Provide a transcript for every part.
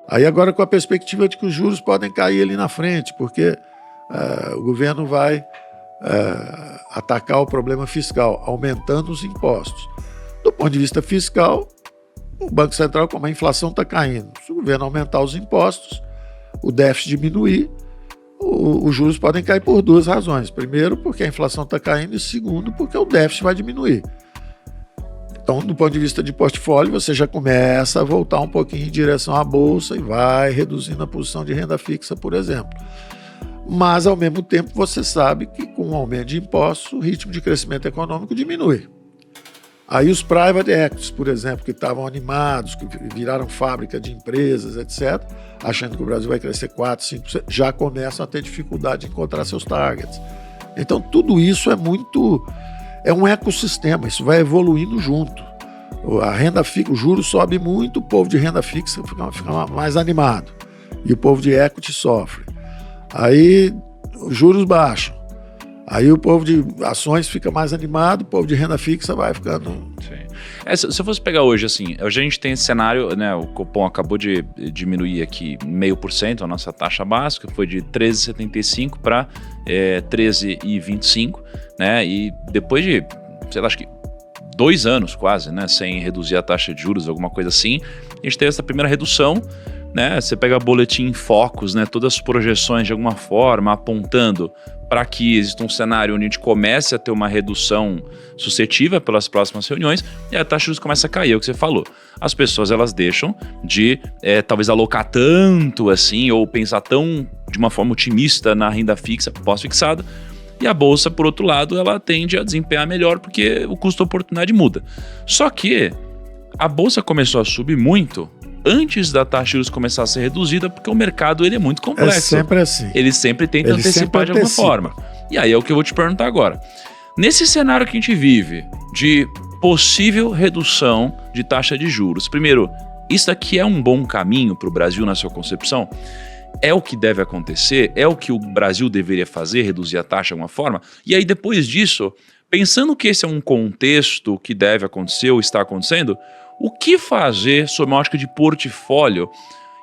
Aí agora com a perspectiva de que os juros podem cair ali na frente, porque o governo vai atacar o problema fiscal, aumentando os impostos. Do ponto de vista fiscal, o Banco Central, como a inflação está caindo, se o governo aumentar os impostos, o déficit diminuir, os juros podem cair por duas razões. Primeiro, porque a inflação está caindo, e segundo, porque o déficit vai diminuir. Então, do ponto de vista de portfólio, você já começa a voltar um pouquinho em direção à Bolsa e vai reduzindo a posição de renda fixa, por exemplo. Mas, ao mesmo tempo, você sabe que com o aumento de impostos, o ritmo de crescimento econômico diminui. Aí os private equities, por exemplo, que estavam animados, que viraram fábrica de empresas, etc., achando que o Brasil vai crescer 4%, 5%, já começam a ter dificuldade de encontrar seus targets. Então, tudo isso é um ecossistema, isso vai evoluindo junto. A renda fixa, o juro sobe muito, o povo de renda fixa fica mais animado e o povo de equity sofre. Aí os juros baixam, aí o povo de ações fica mais animado, o povo de renda fixa vai ficando... Sim. Se eu fosse pegar hoje, assim, hoje a gente tem esse cenário, né, o Copom acabou de diminuir aqui 0,5% a nossa taxa básica, foi de 13,75 para 13,25, né, e depois de, sei lá, acho que 2 anos quase, né, sem reduzir a taxa de juros, alguma coisa assim, a gente teve essa primeira redução, né, você pega boletim Focus, né, todas as projeções de alguma forma apontando para que exista um cenário onde a gente comece a ter uma redução suscetível pelas próximas reuniões e a taxa de juros começa a cair, é o que você falou. As pessoas elas deixam de talvez alocar tanto assim ou pensar tão de uma forma otimista na renda fixa, pós-fixada, e a bolsa, por outro lado, ela tende a desempenhar melhor porque o custo-oportunidade muda. Só que a bolsa começou a subir muito antes da taxa de juros começar a ser reduzida, porque o mercado ele é muito complexo. É sempre assim. Ele sempre tenta antecipar de alguma forma. E aí é o que eu vou te perguntar agora. Nesse cenário que a gente vive de possível redução de taxa de juros, primeiro, isso aqui é um bom caminho para o Brasil na sua concepção? É o que deve acontecer? É o que o Brasil deveria fazer, reduzir a taxa de alguma forma? E aí depois disso, pensando que esse é um contexto que deve acontecer ou está acontecendo, o que fazer sob uma ótica de portfólio?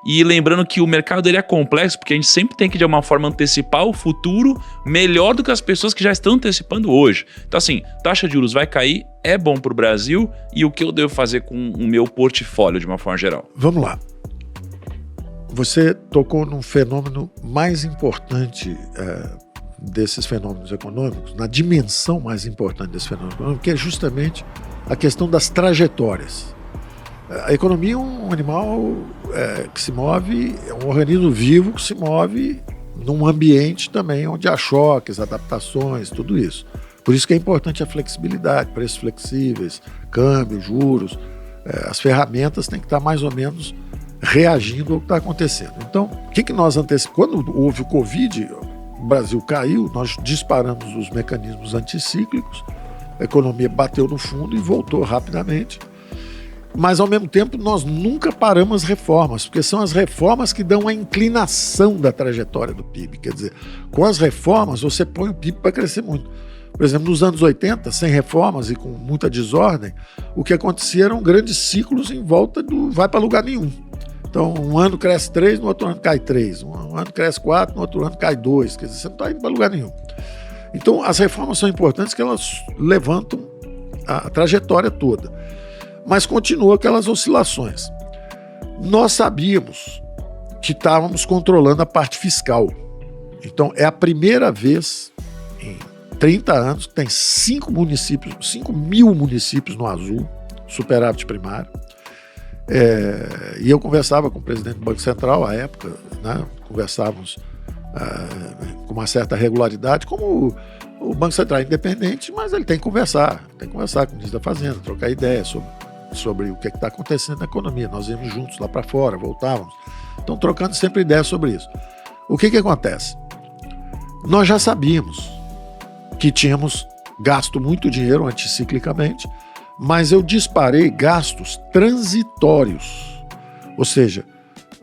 E lembrando que o mercado ele é complexo, porque a gente sempre tem que de alguma forma antecipar o futuro melhor do que as pessoas que já estão antecipando hoje. Então assim, taxa de juros vai cair, é bom para o Brasil, e o que eu devo fazer com o meu portfólio de uma forma geral? Vamos lá. Você tocou num fenômeno mais importante desses fenômenos econômicos, na dimensão mais importante desse fenômeno econômico, que é justamente a questão das trajetórias. A economia é um animal que se move, é um organismo vivo que se move num ambiente também onde há choques, adaptações, tudo isso. Por isso que é importante a flexibilidade, preços flexíveis, câmbio, juros, as ferramentas têm que estar mais ou menos reagindo ao que está acontecendo. Então, o que nós antecipamos? Quando houve o Covid, o Brasil caiu, nós disparamos os mecanismos anticíclicos, a economia bateu no fundo e voltou rapidamente. Mas, ao mesmo tempo, nós nunca paramos as reformas, porque são as reformas que dão a inclinação da trajetória do PIB. Quer dizer, com as reformas, você põe o PIB para crescer muito. Por exemplo, nos anos 80, sem reformas e com muita desordem, o que acontecia eram grandes ciclos em volta do vai para lugar nenhum. Então, um ano cresce 3, no outro ano cai 3. Um ano cresce 4, no outro ano cai 2. Quer dizer, você não está indo para lugar nenhum. Então, as reformas são importantes que elas levantam a trajetória toda. Mas continua aquelas oscilações. Nós sabíamos que estávamos controlando a parte fiscal. Então, é a primeira vez em 30 anos que tem 5 mil municípios no azul, superávit primário. E eu conversava com o presidente do Banco Central à época, né? Conversávamos com uma certa regularidade, como o Banco Central é independente, mas ele tem que conversar com o ministro da Fazenda, trocar ideias sobre o que está acontecendo na economia. Nós íamos juntos lá para fora, voltávamos. Então, trocando sempre ideias sobre isso. O que acontece? Nós já sabíamos que tínhamos gasto muito dinheiro anticiclicamente, mas eu disparei gastos transitórios. Ou seja,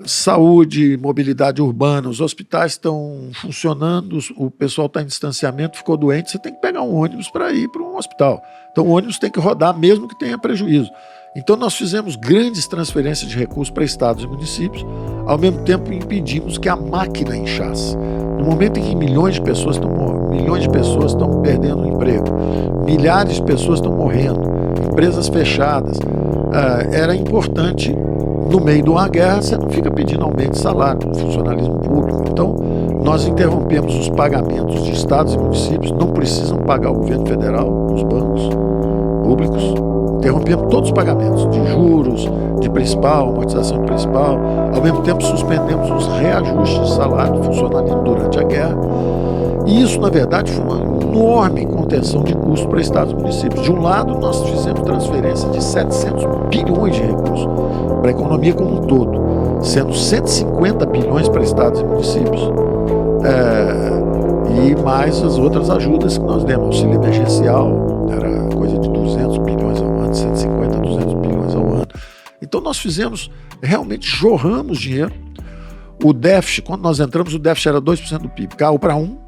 saúde, mobilidade urbana, os hospitais estão funcionando, o pessoal está em distanciamento, ficou doente, você tem que pegar um ônibus para ir para um hospital. Então o ônibus tem que rodar mesmo que tenha prejuízo. Então nós fizemos grandes transferências de recursos para estados e municípios, ao mesmo tempo impedimos que a máquina inchasse. No momento em que milhões de pessoas estão perdendo o emprego, milhares de pessoas estão morrendo, empresas fechadas, era importante, no meio de uma guerra, você não fica pedindo aumento de salário no funcionalismo público. Então, nós interrompemos os pagamentos de estados e municípios, não precisam pagar o governo federal, os bancos públicos, interrompemos todos os pagamentos de juros, de principal, amortização de principal, ao mesmo tempo suspendemos os reajustes de salário do funcionalismo durante a guerra. E isso, na verdade, foi uma enorme contenção de custos para estados e municípios. De um lado, nós fizemos transferência de 700 bilhões de recursos para a economia como um todo, sendo 150 bilhões para estados e municípios, e mais as outras ajudas que nós demos. Auxílio emergencial era coisa de 200 bilhões ao ano, 150 a 200 bilhões ao ano. Então nós realmente jorramos dinheiro. O déficit, quando nós entramos, o déficit era 2% do PIB, caiu para 1%.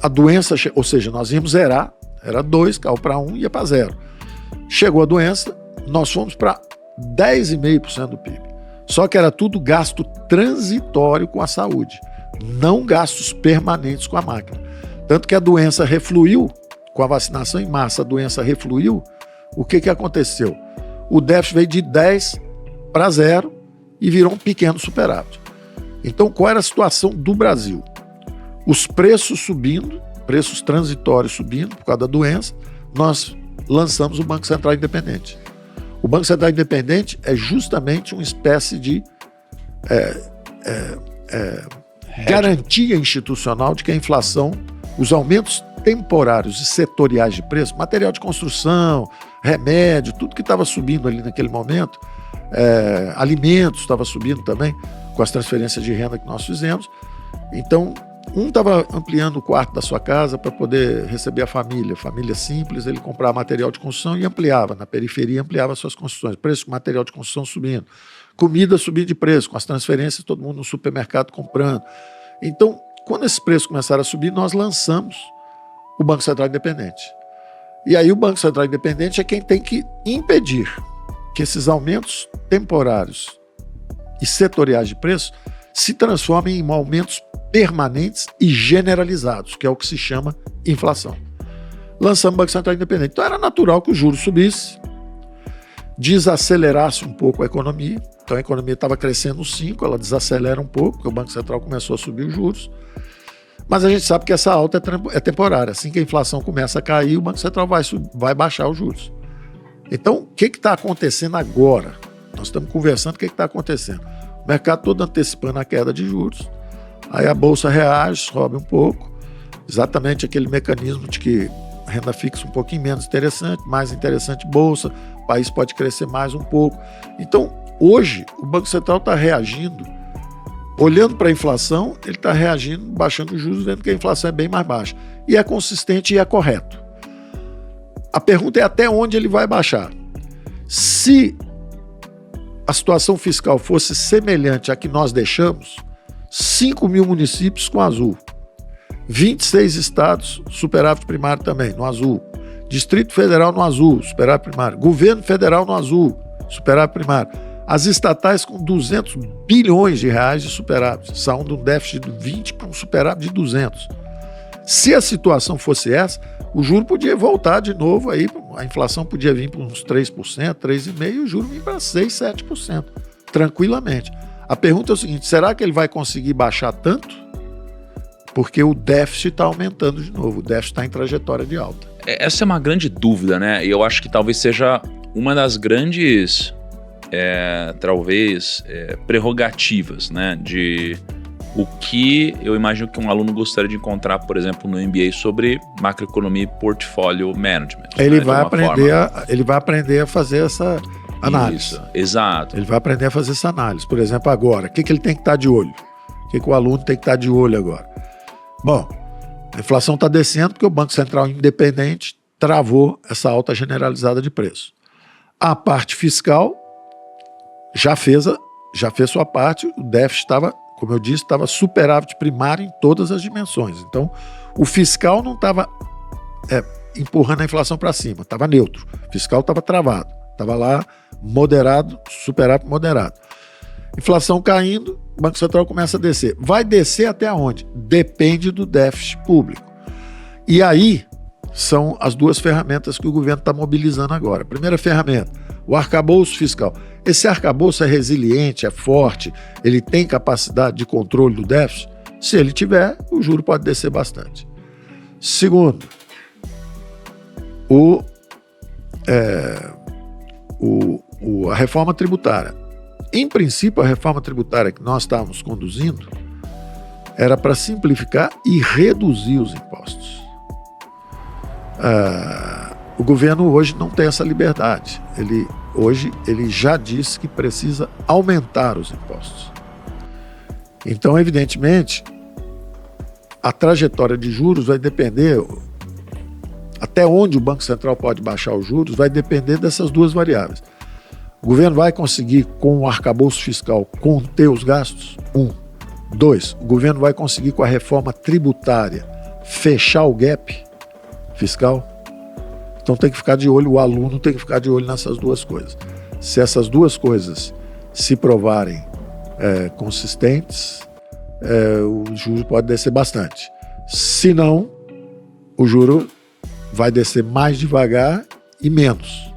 A doença, ou seja, nós íamos zerar, era 2%, caiu para 1%, ia para 0%. Chegou a doença, nós fomos para 10,5% do PIB. Só que era tudo gasto transitório com a saúde, não gastos permanentes com a máquina. Tanto que a doença refluiu, com a vacinação em massa, a doença refluiu. O que aconteceu? O déficit veio de 10 para 0 e virou um pequeno superávit. Então, qual era a situação do Brasil? Os preços subindo, preços transitórios subindo por causa da doença, nós lançamos o Banco Central Independente. O Banco Central Independente é justamente uma espécie de garantia institucional de que a inflação, os aumentos temporários e setoriais de preço, material de construção, remédio, tudo que estava subindo ali naquele momento, alimentos estava subindo também com as transferências de renda que nós fizemos. Então, um estava ampliando o quarto da sua casa para poder receber a família simples, ele comprava material de construção e ampliava, na periferia ampliava suas construções, preço do material de construção subindo, comida subindo de preço, com as transferências todo mundo no supermercado comprando. Então, quando esses preços começaram a subir, nós lançamos o Banco Central Independente. E aí o Banco Central Independente é quem tem que impedir que esses aumentos temporários e setoriais de preço se transformem em aumentos permanentes e generalizados, que é o que se chama inflação. Lançamos o Banco Central Independente. Então era natural que o juros subisse, desacelerasse um pouco a economia. Então a economia estava crescendo 5%, ela desacelera um pouco, porque o Banco Central começou a subir os juros. Mas a gente sabe que essa alta é temporária. Assim que a inflação começa a cair, o Banco Central vai baixar os juros. Então, o que está acontecendo agora? Nós estamos conversando o que está acontecendo. O mercado todo antecipando a queda de juros. Aí a Bolsa reage, sobe um pouco. Exatamente aquele mecanismo de que a renda fixa um pouquinho menos interessante, mais interessante Bolsa, o país pode crescer mais um pouco. Então, hoje, o Banco Central está reagindo, olhando para a inflação, ele está reagindo, baixando os juros, vendo que a inflação é bem mais baixa. E é consistente e é correto. A pergunta é até onde ele vai baixar. Se a situação fiscal fosse semelhante à que nós deixamos, 5 mil municípios com azul, 26 estados, superávit primário também, no azul, Distrito Federal no azul, superávit primário, Governo Federal no azul, superávit primário, as estatais com 200 bilhões de reais de superávit, saindo de um déficit de 20 para um superávit de 200. Se a situação fosse essa, o juro podia voltar de novo, aí a inflação podia vir para uns 3%, 3,5%, e o juro vir para 6%, 7%, tranquilamente. A pergunta é o seguinte, será que ele vai conseguir baixar tanto? Porque o déficit está aumentando de novo, o déficit está em trajetória de alta. Essa é uma grande dúvida, né? E eu acho que talvez seja uma das grandes, prerrogativas, né? De o que eu imagino que um aluno gostaria de encontrar, por exemplo, no MBA sobre macroeconomia e portfólio management. Ele vai aprender a fazer essa análise. Isso, exato. Ele vai aprender a fazer essa análise. Por exemplo, agora, o que ele tem que estar de olho? O que o aluno tem que estar de olho agora? Bom, a inflação está descendo porque o Banco Central Independente travou essa alta generalizada de preço. A parte fiscal já fez sua parte, o déficit estava, como eu disse, estava superávit primário em todas as dimensões. Então, o fiscal não estava empurrando a inflação para cima, estava neutro. O fiscal estava travado, estava lá moderado, superávit moderado. Inflação caindo, o Banco Central começa a descer. Vai descer até onde? Depende do déficit público. E aí são as duas ferramentas que o governo está mobilizando agora. Primeira ferramenta, o arcabouço fiscal. Esse arcabouço é resiliente, é forte, ele tem capacidade de controle do déficit? Se ele tiver, o juro pode descer bastante. Segundo, a reforma tributária. Em princípio, a reforma tributária que nós estávamos conduzindo era para simplificar e reduzir os impostos. O governo hoje não tem essa liberdade. Hoje ele já disse que precisa aumentar os impostos. Então, evidentemente, a trajetória de juros vai depender, até onde o Banco Central pode baixar os juros, vai depender dessas duas variáveis. O governo vai conseguir, com o arcabouço fiscal, conter os gastos? 1. 2. O governo vai conseguir, com a reforma tributária, fechar o gap fiscal? Então tem que ficar de olho, o aluno tem que ficar de olho nessas duas coisas. Se essas duas coisas se provarem consistentes, o juro pode descer bastante. Se não, o juro vai descer mais devagar e menos.